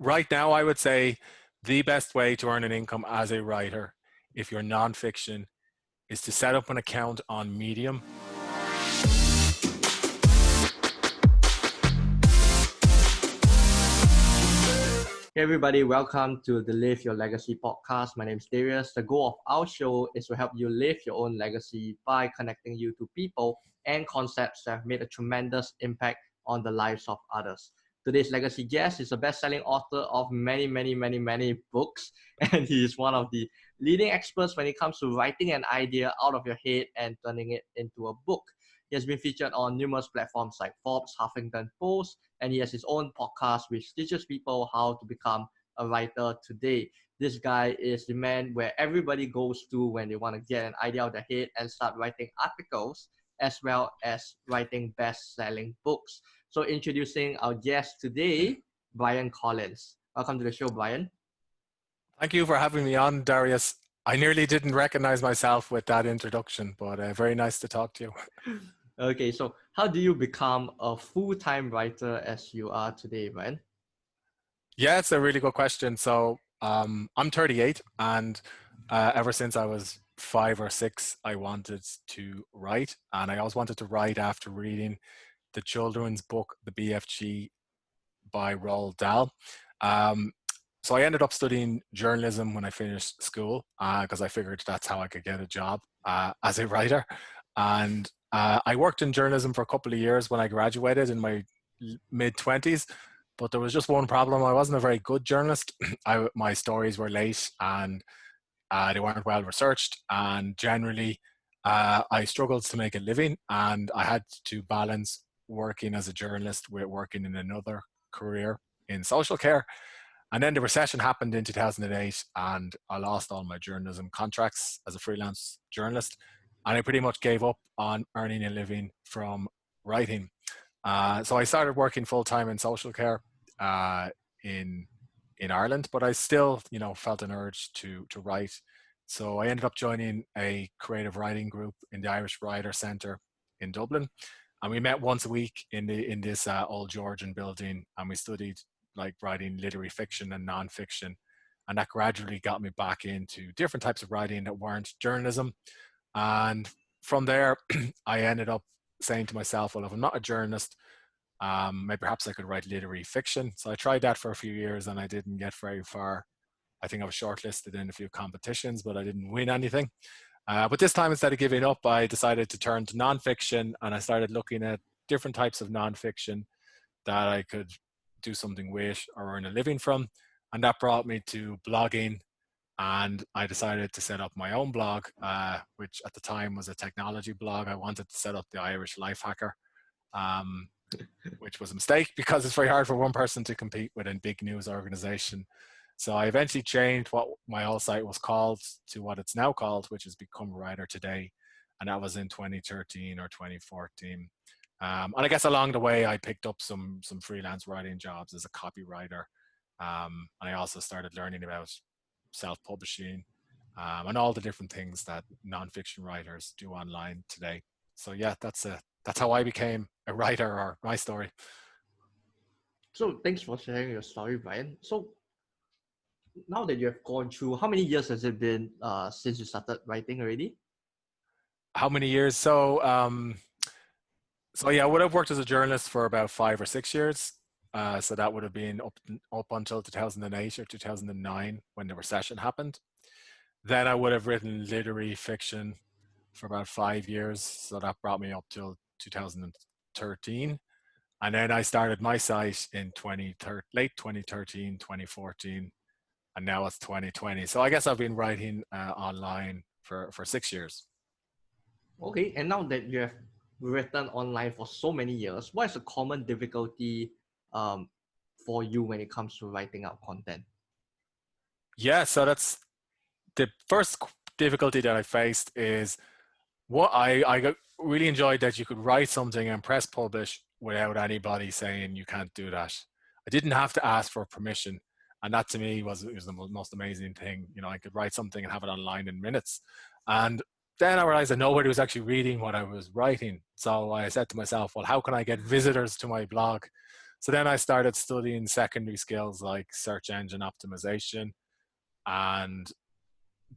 Right now, I would say the best way to earn an income as a writer, if you're nonfiction, is to set up an account on Medium. Hey everybody, welcome to the Live Your Legacy podcast. My name is Darius. The goal of our show is to help you live your own legacy by connecting you to people and concepts that have made a tremendous impact on the lives of others. Today's legacy guest is a best-selling author of many books, and he is one of the leading experts when it comes to writing an idea out of your head and turning it into a book. He has been featured on numerous platforms like Forbes, Huffington Post, and he has his own podcast which teaches people how to become a writer today. This guy is the man where everybody goes to when they want to get an idea out of their head and start writing articles as well as writing best-selling books. So introducing our guest today, Bryan Collins. Welcome to the show, Bryan. Thank you for having me on, Darius. I nearly didn't recognize myself with that introduction, but very nice to talk to you. Okay, so how do you become a full-time writer as you are today, Bryan? Yeah, it's a really good question. So I'm 38, and ever since I was 5 or 6, I wanted to write, and I always wanted to write after reading the children's book, The BFG by Roald Dahl. So I ended up studying journalism when I finished school because I figured that's how I could get a job as a writer. And I worked in journalism for a couple of years when I graduated in my mid-20s, but there was just one problem. I wasn't a very good journalist. My stories were late and they weren't well researched, and generally I struggled to make a living, and I had to balance working as a journalist with working in another career in social care. And then the recession happened in 2008, and I lost all my journalism contracts as a freelance journalist, and I pretty much gave up on earning a living from writing. So I started working full-time in social care in Ireland, but I still, felt an urge to write. So I ended up joining a creative writing group in the Irish Writer Centre in Dublin, and we met once a week in this old Georgian building, and we studied like writing literary fiction and non-fiction, and that gradually got me back into different types of writing that weren't journalism. And from there, I ended up saying to myself, well, if I'm not a journalist, maybe perhaps I could write literary fiction. So I tried that for a few years and I didn't get very far. I think I was shortlisted in a few competitions, but I didn't win anything. But this time, instead of giving up, I decided to turn to nonfiction, and I started looking at different types of nonfiction that I could do something with or earn a living from. And that brought me to blogging, and I decided to set up my own blog, which at the time was a technology blog. I wanted to set up the Irish Life Hacker, which was a mistake because it's very hard for one person to compete with a big news organization. So I eventually changed what my old site was called to what it's now called, which is Become a Writer Today. And that was in 2013 or 2014. And I guess along the way, I picked up some freelance writing jobs as a copywriter. I also started learning about self-publishing and all the different things that nonfiction writers do online today. So yeah, that's how I became a writer, or my story. So thanks for sharing your story, Bryan. So now that you have gone through, how many years has it been since you started writing already? How many years? So yeah, I would have worked as a journalist for about 5 or 6 years. So that would have been up until 2008 or 2009 when the recession happened. Then I would have written literary fiction for about 5 years. So that brought me up till 2013. And then I started my site in late 2013, 2014, and now it's 2020. So I guess I've been writing online for 6 years. Okay, and now that you have written online for so many years, what is a common difficulty for you when it comes to writing out content? Yeah, so that's the first difficulty that I faced is what I really enjoyed that you could write something and press publish without anybody saying you can't do that. I didn't have to ask for permission. And that to me was the most amazing thing. I could write something and have it online in minutes. And then I realized that nobody was actually reading what I was writing. So I said to myself, well, how can I get visitors to my blog? So then I started studying secondary skills like search engine optimization and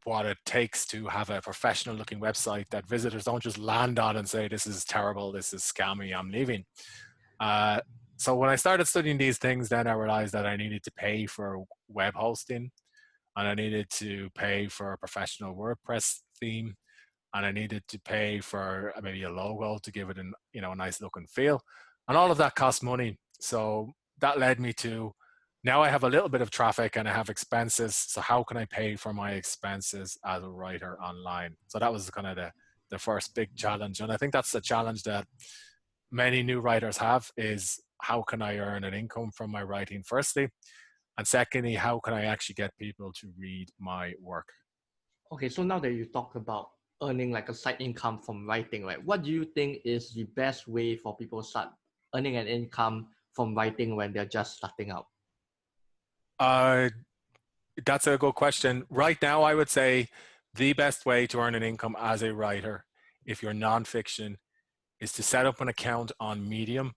what it takes to have a professional looking website that visitors don't just land on and say, this is terrible, this is scammy, I'm leaving. Uh, so when I started studying these things, then I realized that I needed to pay for web hosting, and I needed to pay for a professional WordPress theme, and I needed to pay for maybe a logo to give it an, a nice look and feel. And all of that cost money. So that led me to, now I have a little bit of traffic and I have expenses. So how can I pay for my expenses as a writer online? So that was kind of the first big challenge. And I think that's the challenge that many new writers have, is how can I earn an income from my writing, firstly? And secondly, how can I actually get people to read my work? Okay, so now that you talk about earning like a side income from writing, right? What do you think is the best way for people to start earning an income from writing when they're just starting out? Uh, that's a good question. Right now, I would say the best way to earn an income as a writer, if you're nonfiction, is to set up an account on Medium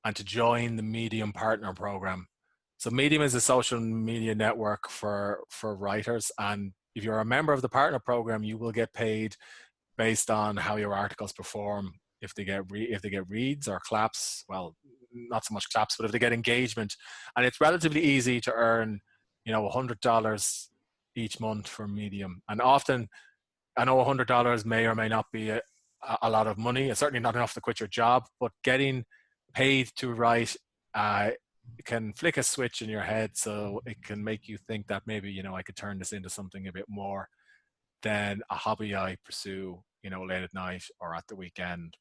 and to join the Medium Partner Program. So Medium is a social media network for writers, and if you're a member of the partner program, you will get paid based on how your articles perform. If they get reads or claps, well, not so much claps, but if they get engagement, and it's relatively easy to earn, $100 each month from Medium. And often, I know $100 may or may not be a lot of money. It's certainly not enough to quit your job, but getting paid to write can flick a switch in your head, so it can make you think that maybe, I could turn this into something a bit more than a hobby I pursue, late at night or at the weekend.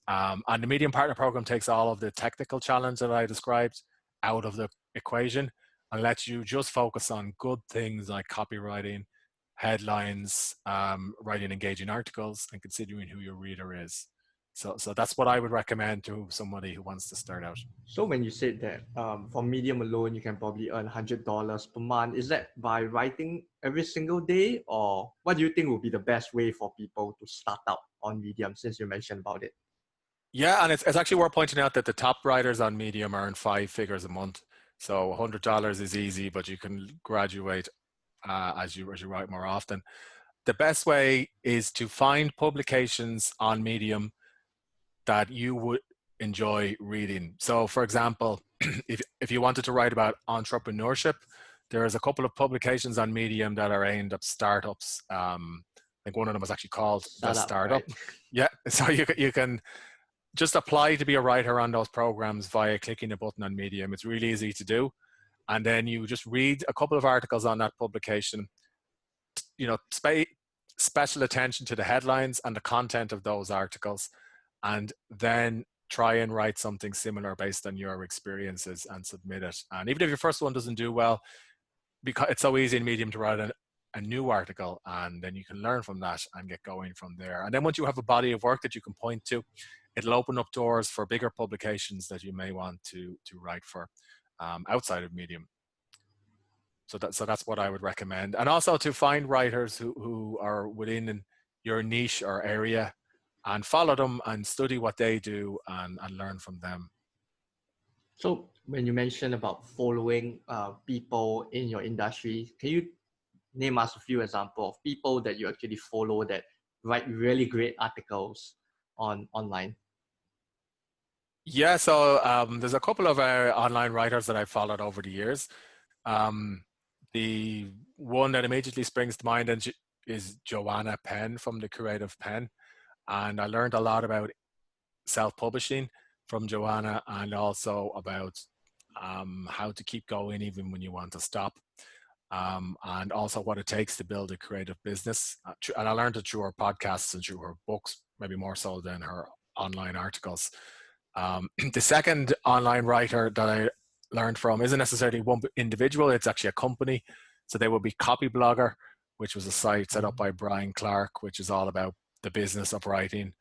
And the Medium Partner Program takes all of the technical challenge that I described out of the equation and lets you just focus on good things like copywriting, headlines, writing engaging articles, and considering who your reader is. So that's what I would recommend to somebody who wants to start out. So when you said that for Medium alone, you can probably earn $100 per month, is that by writing every single day, or what do you think would be the best way for people to start out on Medium, since you mentioned about it? Yeah, and it's actually worth pointing out that the top writers on Medium earn 5 figures a month. So $100 is easy, but you can graduate as you write more often. The best way is to find publications on Medium that you would enjoy reading. So, for example, if you wanted to write about entrepreneurship, there's a couple of publications on Medium that are aimed at startups. I think one of them was actually called The Startup. Right? Yeah, so you can just apply to be a writer on those programs via clicking a button on Medium. It's really easy to do. And then you just read a couple of articles on that publication, special attention to the headlines and the content of those articles, and then try and write something similar based on your experiences and submit it. And even if your first one doesn't do well, because it's so easy in Medium to write a new article, and then you can learn from that and get going from there. And then once you have a body of work that you can point to, it'll open up doors for bigger publications that you may want to write for outside of Medium. So that's what I would recommend. And also to find writers who are within your niche or area and follow them and study what they do and learn from them. So when you mentioned about following people in your industry, can you name us a few examples of people that you actually follow that write really great articles online? Yeah, so there's a couple of online writers that I've followed over the years. The one that immediately springs to mind is Joanna Penn from The Creative Pen. And I learned a lot about self-publishing from Joanna, and also about how to keep going even when you want to stop. And also what it takes to build a creative business. And I learned it through her podcasts and through her books, maybe more so than her online articles. The second online writer that I learned from isn't necessarily one individual, it's actually a company. So they would be Copy Blogger, which was a site set up by Bryan Clark, which is all about the business of writing,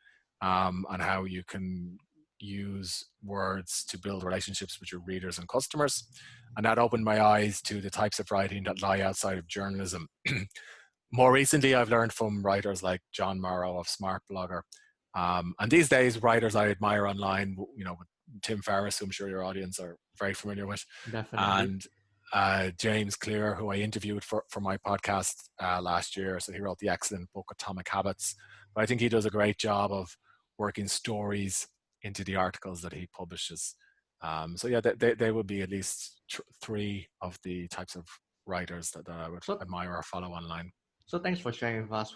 and how you can use words to build relationships with your readers and customers. And that opened my eyes to the types of writing that lie outside of journalism. More recently, I've learned from writers like John Morrow of Smart Blogger. And these days, writers I admire online, with Tim Ferriss, who I'm sure your audience are very familiar with, Definitely. and James Clear, who I interviewed for my podcast last year. So he wrote the excellent book Atomic Habits. But I think he does a great job of working stories into the articles that he publishes. So yeah, they would be at least three of the types of writers that I would So admire or follow online. So thanks for sharing with us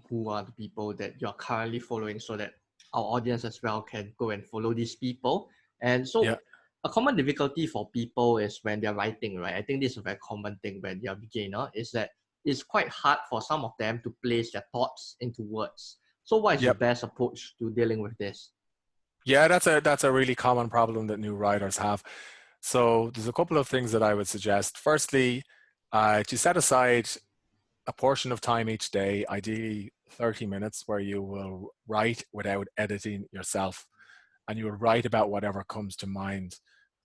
who are the people that you're currently following so that our audience as well can go and follow these people. And so Yeah, a common difficulty for people is when they're writing, right? I think this is a very common thing when you're a beginner, is that it's quite hard for some of them to place their thoughts into words. So what is your yep. best approach to dealing with this? Yeah, that's a really common problem that new writers have. So there's a couple of things that I would suggest. Firstly, to set aside a portion of time each day, ideally 30 minutes, where you will write without editing yourself, and you will write about whatever comes to mind.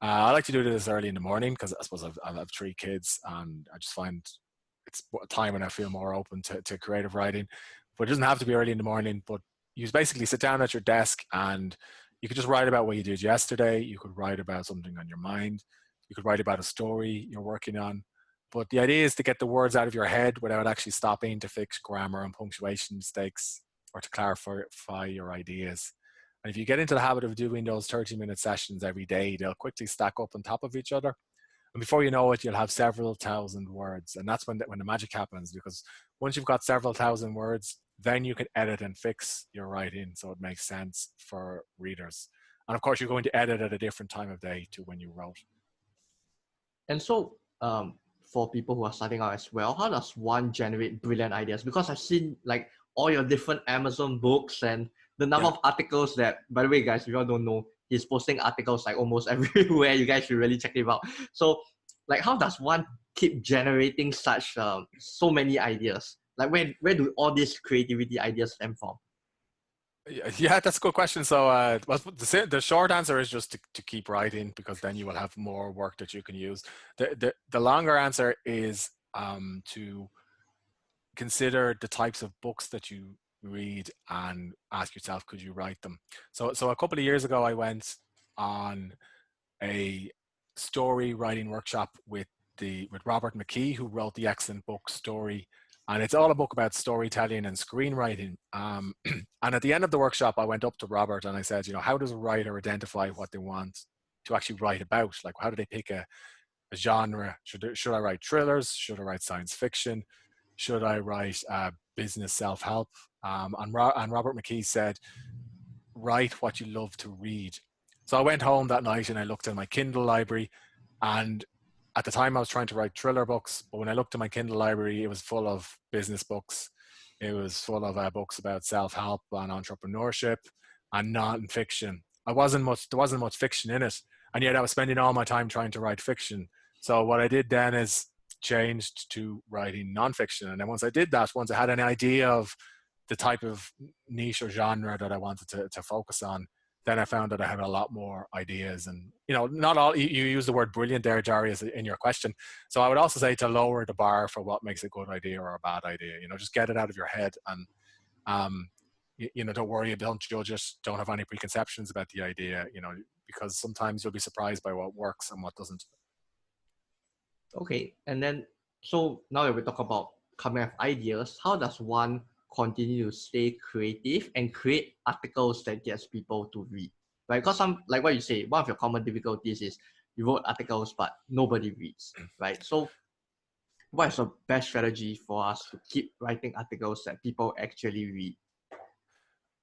I like to do this early in the morning because I suppose I have three kids, and I just find it's a time when I feel more open to creative writing. But it doesn't have to be early in the morning. But you basically sit down at your desk and you could just write about what you did yesterday. You could write about something on your mind. You could write about a story you're working on. But the idea is to get the words out of your head without actually stopping to fix grammar and punctuation mistakes or to clarify your ideas. And if you get into the habit of doing those 30-minute sessions every day, they'll quickly stack up on top of each other. And before you know it, you'll have several thousand words. And that's when the magic happens, because once you've got several thousand words, then you can edit and fix your writing so it makes sense for readers. And of course, you're going to edit at a different time of day to when you wrote. And so, for people who are starting out as well, how does one generate brilliant ideas? Because I've seen like all your different Amazon books and the number Yeah. of articles that, by the way, guys, if you all don't know, he's posting articles like almost everywhere. You guys should really check him out. So, like, how does one keep generating such so many ideas? Like, where do all these creativity ideas stem from? Yeah, that's a good question. So, well, the short answer is just to keep writing, because then you will have more work that you can use. The longer answer is to consider the types of books that you read and ask yourself, could you write them? So a couple of years ago, I went on a story writing workshop with Robert McKee, who wrote the excellent book Story, and it's all a book about storytelling and screenwriting. And at the end of the workshop, I went up to Robert and I said, how does a writer identify what they want to actually write about? Like, how do they pick a genre? Should I write thrillers? Should I write science fiction? Should I write business self-help? And Robert McKee said, write what you love to read. So I went home that night and I looked in my Kindle library, and at the time I was trying to write thriller books, but when I looked at my Kindle library, it was full of business books. It was full of books about self-help and entrepreneurship and non-fiction. There wasn't much fiction in it, and yet I was spending all my time trying to write fiction. So what I did then is changed to writing non-fiction. And then once I had an idea of the type of niche or genre that I wanted to focus on, then I found that I had a lot more ideas. And not all, you use the word brilliant there, Darius, in your question. So I would also say to lower the bar for what makes a good idea or a bad idea. Just get it out of your head, and don't worry, don't judge it, don't have any preconceptions about the idea. Because sometimes you'll be surprised by what works and what doesn't. Okay, and then so now that we talk about coming up with ideas, how does one continue to stay creative and create articles that gets people to read? Right? Because some, like what you say, one of your common difficulties is you wrote articles but nobody reads, right? So what is the best strategy for us to keep writing articles that people actually read?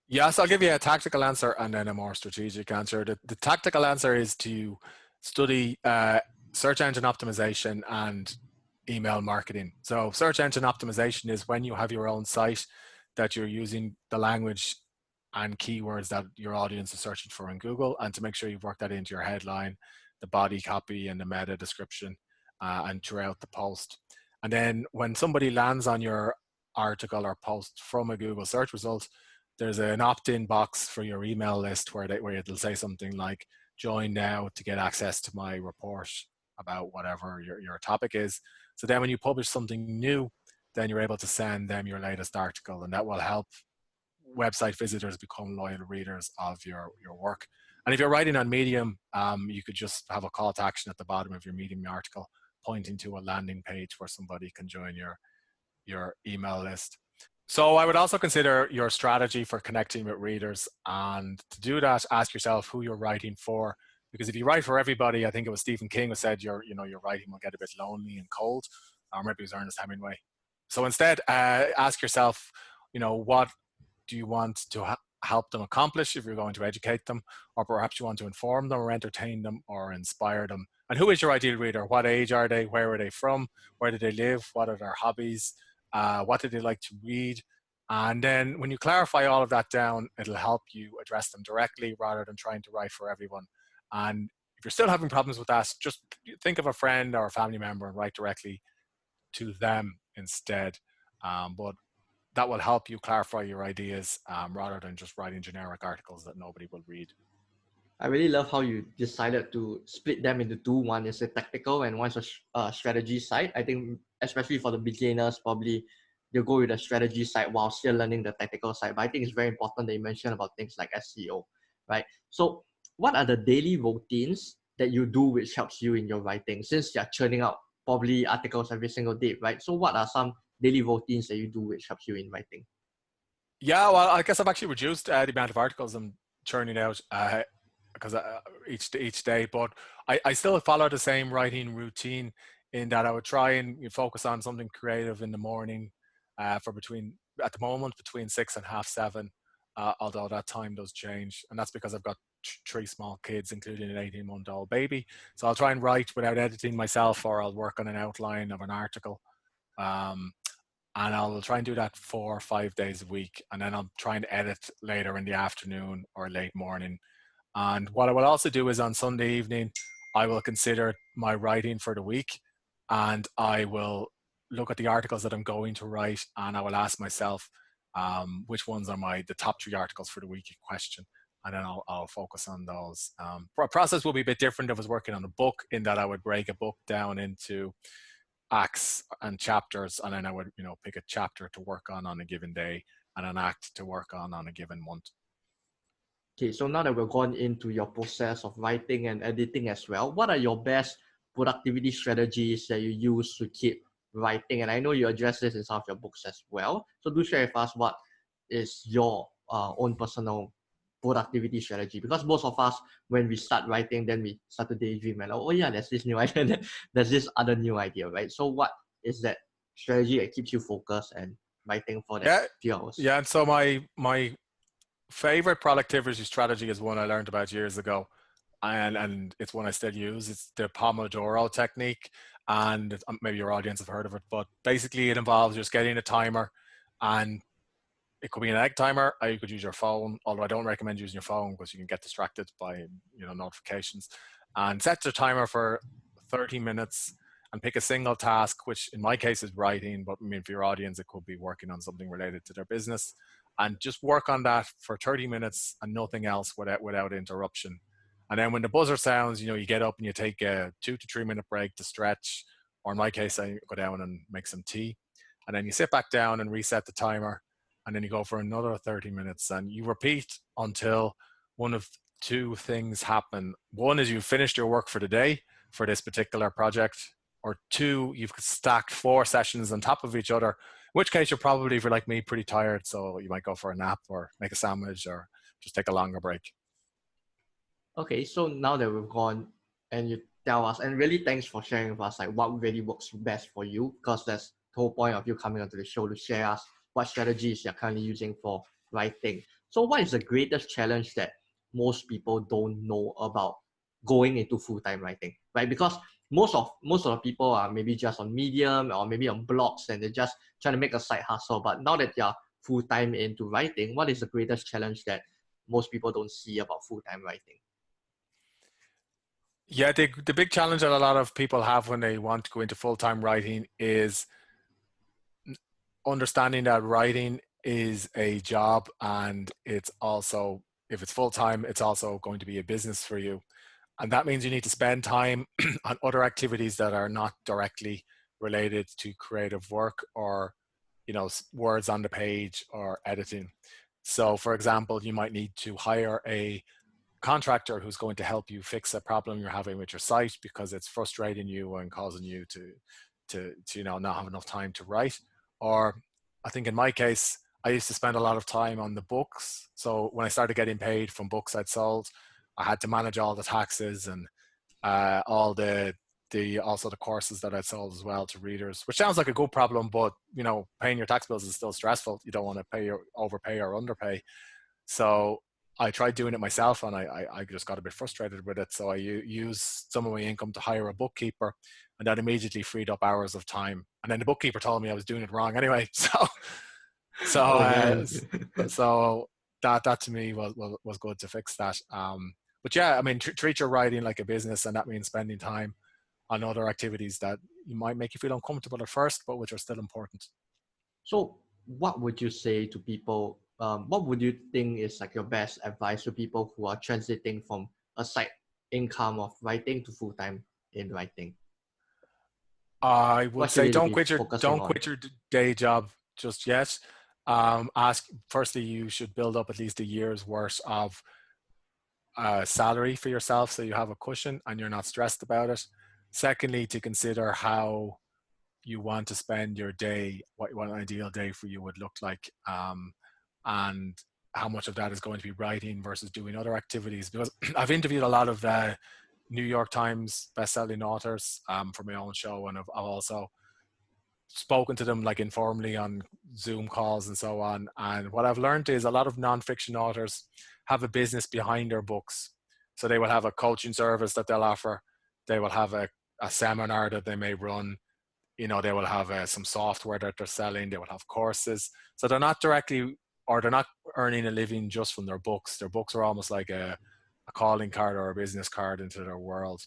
Yes, I'll give you a tactical answer and then a more strategic answer. The tactical answer is to study search engine optimization and email marketing. So search engine optimization is when you have your own site that you're using the language and keywords that your audience is searching for in Google, and to make sure you've worked that into your headline, the body copy, and the meta description, and throughout the post. And then when somebody lands on your article or post from a Google search result, there's an opt-in box for your email list where it'll say something like, join now to get access to my report about whatever your topic is. So then when you publish something new, then you're able to send them your latest article, and that will help website visitors become loyal readers of your work. And if you're writing on Medium, you could just have a call to action at the bottom of your Medium article pointing to a landing page where somebody can join your email list. So I would also consider your strategy for connecting with readers. And to do that, ask yourself who you're writing for. Because if you write for everybody, I think it was Stephen King who said your writing will get a bit lonely and cold, or maybe it was Ernest Hemingway. So instead, ask yourself, what do you want to help them accomplish if you're going to educate them, or perhaps you want to inform them or entertain them or inspire them. And who is your ideal reader? What age are they? Where are they from? Where do they live? What are their hobbies? What do they like to read? And then when you clarify all of that down, it'll help you address them directly rather than trying to write for everyone. And if you're still having problems with that, just think of a friend or a family member and write directly to them instead. But that will help you clarify your ideas rather than just writing generic articles that nobody will read. I really love how you decided to split them into two. One is a tactical and one's a strategy side. I think especially for the beginners, probably they'll go with the strategy side while still learning the tactical side. But I think it's very important that you mentioned about things like SEO, right? So what are the daily routines that you do which helps you in your writing, since you're churning out probably articles every single day, right? So what are some daily routines that you do which helps you in writing? Yeah, well, I guess I've actually reduced the amount of articles I'm churning out because each day, but I still follow the same writing routine in that I would try and focus on something creative in the morning at the moment between 6 and 7:30, although that time does change, and that's because I've got three small kids, including an 18-month-old baby. So I'll try and write without editing myself, or I'll work on an outline of an article. Um, and I'll try and do that 4 or 5 days a week, and then I'll try and edit later in the afternoon or late morning. And what I will also do is on Sunday evening, I will consider my writing for the week, and I will look at the articles that I'm going to write, and I will ask myself which ones are the top 3 articles for the week in question, and then I'll focus on those. Process will be a bit different if I was working on a book, in that I would break a book down into acts and chapters, and then I would pick a chapter to work on a given day and an act to work on a given month. Okay, so now that we've gone into your process of writing and editing as well, what are your best productivity strategies that you use to keep writing? And I know you address this in some of your books as well. So do share with us what is your own personal productivity strategy, because most of us, when we start writing, then we start to daydream and oh yeah, there's this new idea, there's this other new idea, right? So what is that strategy that keeps you focused and writing for that few hours? Yeah, and so my favorite productivity strategy is one I learned about years ago, and it's one I still use. It's the Pomodoro technique, and maybe your audience have heard of it, but basically it involves just getting a timer, and it could be an egg timer, or you could use your phone, although I don't recommend using your phone because you can get distracted by notifications. And set the timer for 30 minutes and pick a single task, which in my case is writing, but I mean for your audience it could be working on something related to their business, and just work on that for 30 minutes and nothing else without interruption. And then when the buzzer sounds, you get up and you take a 2 to 3 minute break to stretch, or in my case I go down and make some tea, and then you sit back down and reset the timer, and then you go for another 30 minutes, and you repeat until one of 2 things happen. One is you've finished your work for the day for this particular project, or 2, you've stacked 4 sessions on top of each other, in which case you're probably, if you're like me, pretty tired, so you might go for a nap or make a sandwich or just take a longer break. Okay, so now that we've gone and you tell us, and really thanks for sharing with us like what really works best for you, because that's the whole point of you coming onto the show, to share us what strategies you're currently using for writing. So what is the greatest challenge that most people don't know about going into full-time writing, right? Because most of the people are maybe just on Medium or maybe on blogs, and they're just trying to make a side hustle. But now that you're full-time into writing, what is the greatest challenge that most people don't see about full-time writing? Yeah, the big challenge that a lot of people have when they want to go into full-time writing is understanding that writing is a job, and it's also, if it's full-time, it's also going to be a business for you. And that means you need to spend time on other activities that are not directly related to creative work, or words on the page or editing. So for example, you might need to hire a contractor who's going to help you fix a problem you're having with your site because it's frustrating you and causing you to not have enough time to write. Or I think in my case, I used to spend a lot of time on the books. So when I started getting paid from books I'd sold, I had to manage all the taxes and all the also the courses that I'd sold as well to readers, which sounds like a good problem, but paying your tax bills is still stressful. You don't want to overpay or underpay. So I tried doing it myself, and I just got a bit frustrated with it. So I used some of my income to hire a bookkeeper, and that immediately freed up hours of time. And then the bookkeeper told me I was doing it wrong anyway. So Oh man. so that to me was good to fix that. But yeah, I mean, treat your writing like a business, and that means spending time on other activities that you might make you feel uncomfortable at first, but which are still important. So what would you say to people? What would you think is like your best advice to people who are transiting from a side income of writing to full time in writing? I would What should say they be focusing don't on? quit your day job just yet. Ask firstly, you should build up at least a year's worth of salary for yourself, so you have a cushion and you're not stressed about it. Secondly, to consider how you want to spend your day, what an ideal day for you would look like, and how much of that is going to be writing versus doing other activities. Because I've interviewed a lot of New York Times best-selling authors for my own show, and I've also spoken to them like informally on Zoom calls and so on. And what I've learned is a lot of nonfiction authors have a business behind their books. So they will have a coaching service that they'll offer. They will have a seminar that they may run. They will have some software that they're selling. They will have courses. So they're not directly, or they're not earning a living just from their books. Their books are almost like a calling card or a business card into their world.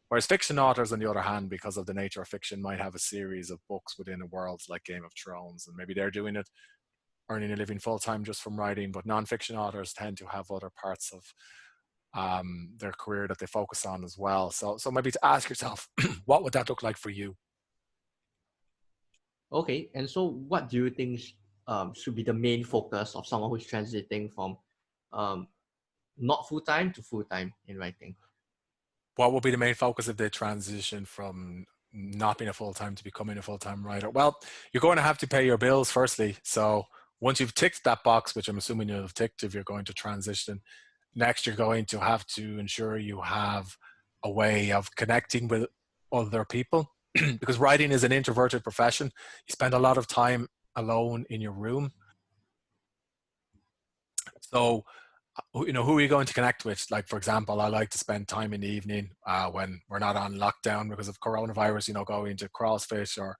Whereas fiction authors, on the other hand, because of the nature of fiction, might have a series of books within a world like Game of Thrones, and maybe they're doing it, earning a living full time just from writing. But nonfiction authors tend to have other parts of their career that they focus on as well. So maybe to ask yourself, what would that look like for you? Okay, and so what do you think should be the main focus of someone who's transiting from um, not full time to full time in writing? What will be the main focus of the transition from not being a full-time to becoming a full-time writer? Well, you're going to have to pay your bills firstly. So once you've ticked that box, which I'm assuming you'll have ticked if you're going to transition, next you're going to have to ensure you have a way of connecting with other people because writing is an introverted profession. You spend a lot of time alone in your room. So who are you going to connect with? Like, for example, I like to spend time in the evening when we're not on lockdown because of coronavirus, going to CrossFit, or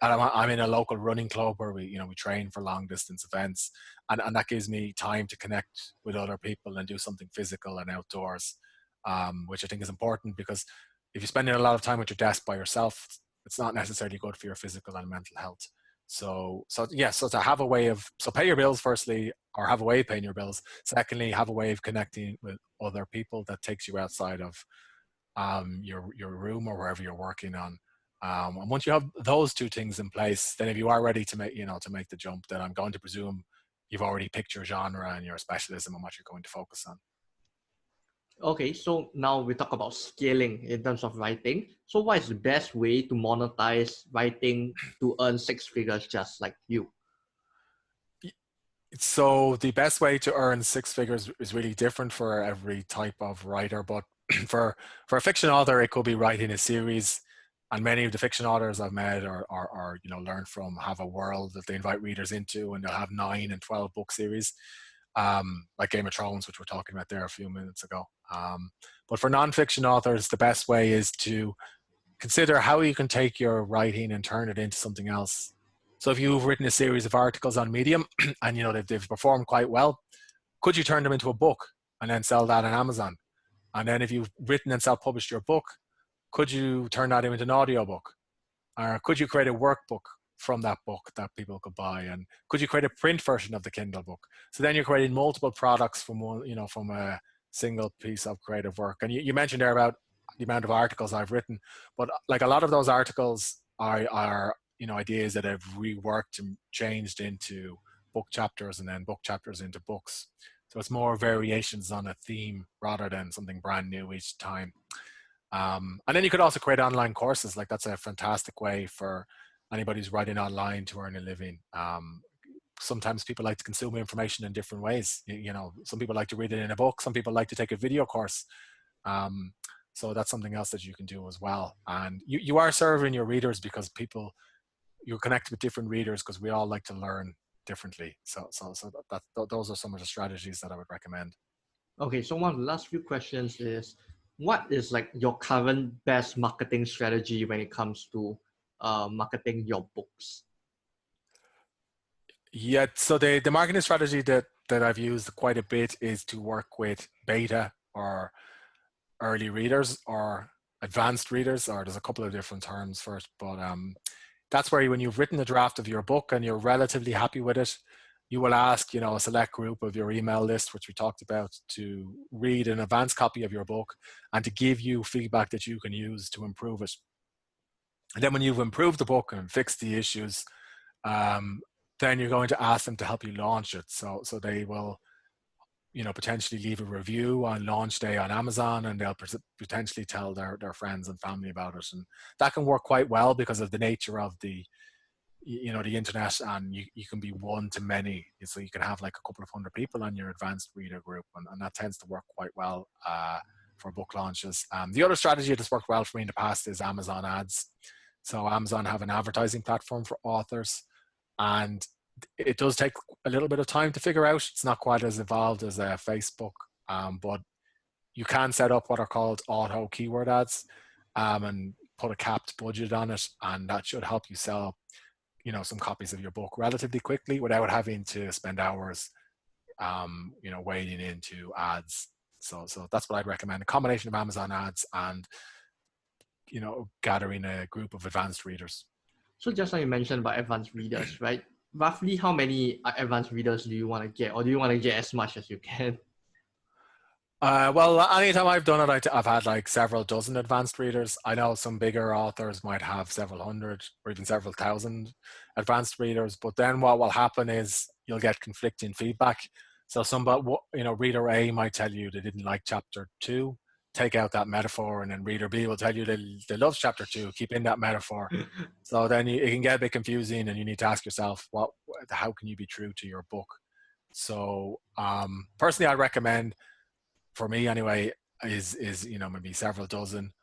I'm in a local running club where we train for long distance events, and that gives me time to connect with other people and do something physical and outdoors, which I think is important, because if you're spending a lot of time at your desk by yourself, it's not necessarily good for your physical and mental health. So to have a way of, pay your bills firstly, or have a way of paying your bills. Secondly, have a way of connecting with other people that takes you outside of your room or wherever you're working on. And once you have those two things in place, then if you are ready to make the jump, then I'm going to presume you've already picked your genre and your specialism and what you're going to focus on. Okay, so now we talk about scaling in terms of writing. So what is the best way to monetize writing to earn six figures just like you? So the best way to earn six figures is really different for every type of writer, but for a fiction author, it could be writing a series. And many of the fiction authors I've met or learned from have a world that they invite readers into, and they'll have 9 and 12 book series, like Game of Thrones, which we're talking about there a few minutes ago. But for nonfiction authors, the best way is to consider how you can take your writing and turn it into something else. So if you've written a series of articles on Medium and they've performed quite well, could you turn them into a book and then sell that on Amazon? And then if you've written and self-published your book, could you turn that into an audiobook? Or could you create a workbook from that book that people could buy? And could you create a print version of the Kindle book? So then you're creating multiple products from from a single piece of creative work. And you mentioned there about the amount of articles I've written, but like a lot of those articles are ideas that I've reworked and changed into book chapters, and then book chapters into books. was more variations on a theme rather than something brand new each time. And then you could also create online courses. Like that's a fantastic way for anybody who's writing online to earn a living. Sometimes people like to consume information in different ways. You know, some people like to read it in a book. Some people like to take a video course. So that's something else that you can do as well. And you are serving your readers because you connect with different readers because we all like to learn differently. So those are some of the strategies that I would recommend. Okay, so one of the last few questions is, what is like your current best marketing strategy when it comes to marketing your books? Yeah, so the marketing strategy that I've used quite a bit is to work with beta or early readers or advanced readers, or there's a couple of different terms for it, but that's where when you've written a draft of your book and you're relatively happy with it, you will ask, you know, a select group of your email list, which we talked about, to read an advanced copy of your book and to give you feedback that you can use to improve it. And then when you've improved the book and fixed the issues, then you're going to ask them to help you launch it. So they will, you know, potentially leave a review on launch day on Amazon, and they'll potentially tell their friends and family about it. And that can work quite well because of the nature of the, you know, the internet, and you can be one to many. So you can have like a couple of hundred people on your advanced reader group, and that tends to work quite well for book launches. The other strategy that's worked well for me in the past is Amazon ads. So Amazon have an advertising platform for authors, and it does take a little bit of time to figure out. It's not quite as evolved as Facebook, but you can set up what are called auto keyword ads, and put a capped budget on it, and that should help you sell, you know, some copies of your book relatively quickly without having to spend hours, you know, wading into ads. So that's what I'd recommend: a combination of Amazon ads and, you know, gathering a group of advanced readers. So just like you mentioned about advanced readers, right? Roughly how many advanced readers do you want to get, or do you want to get as much as you can? Well, anytime I've done it, I've had like several dozen advanced readers. I know some bigger authors might have several hundred or even several thousand advanced readers, but then what will happen is you'll get conflicting feedback. So somebody, you know, reader A might tell you they didn't like chapter 2, take out that metaphor, and then reader B will tell you they love chapter 2, keep in that metaphor. So then it can get a bit confusing, and you need to ask yourself, how can you be true to your book? So personally, I recommend, for me anyway, is you know, maybe several dozen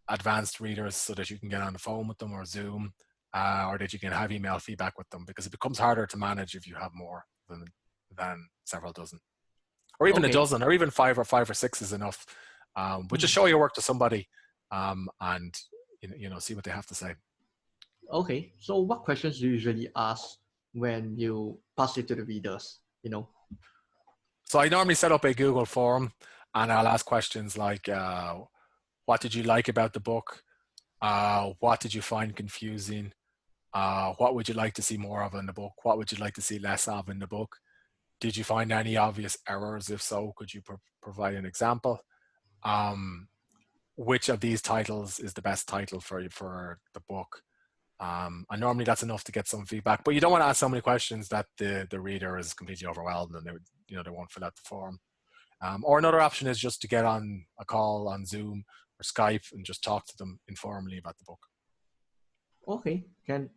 advanced readers so that you can get on the phone with them or Zoom, or that you can have email feedback with them, because it becomes harder to manage if you have more than several dozen, or even a Okay. dozen, or even five or six is enough. But just show your work to somebody, and you know, see what they have to say. Okay. So what questions do you usually ask when you pass it to the readers? You know? So I normally set up a Google form, and I'll ask questions like, what did you like about the book? What did you find confusing? What would you like to see more of in the book? What would you like to see less of in the book? Did you find any obvious errors? If so, could you provide an example? Which of these titles is the best title for the book? And normally that's enough to get some feedback, but you don't want to ask so many questions that the reader is completely overwhelmed and they won't fill out the form. Or another option is just to get on a call on Zoom or Skype and just talk to them informally about the book. Okay. Ken,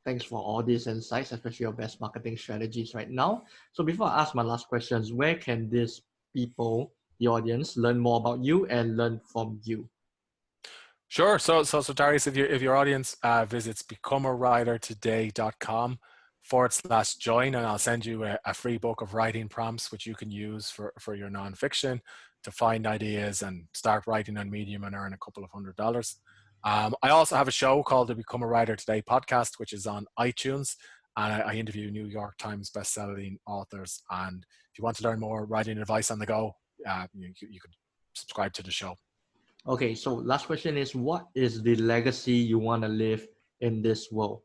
thanks for all these insights, especially your best marketing strategies right now. So before I ask my last questions, where can these people, the audience, learn more about you and learn from you? Sure. So Darius, if your audience visits becomeawritertoday.com/join, and I'll send you a free book of writing prompts which you can use for your nonfiction to find ideas and start writing on Medium and earn a couple of $100. I also have a show called the Become a Writer Today podcast, which is on iTunes, and I interview New York Times best-selling authors. And if you want to learn more writing advice on the go, you could subscribe to the show. Okay, so last question is, what is the legacy you want to leave in this world?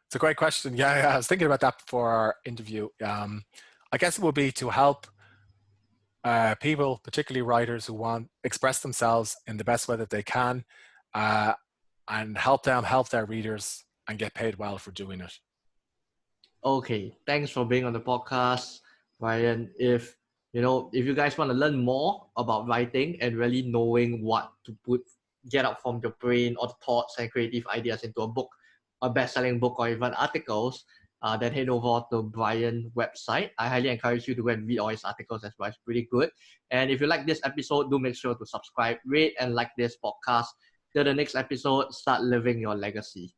It's a great question. Yeah, I was thinking about that before our interview. I guess it would be to help people, particularly writers, who want express themselves in the best way that they can, and help them help their readers and get paid well for doing it. Okay, thanks for being on the podcast, Bryan. If If you guys want to learn more about writing and really knowing what to get out from your brain or the thoughts and creative ideas into a book, a best-selling book, or even articles, then head over to Bryan website. I highly encourage you to go and read all his articles as well. It's pretty good. And if you like this episode, do make sure to subscribe, rate, and like this podcast. Till the next episode, start living your legacy.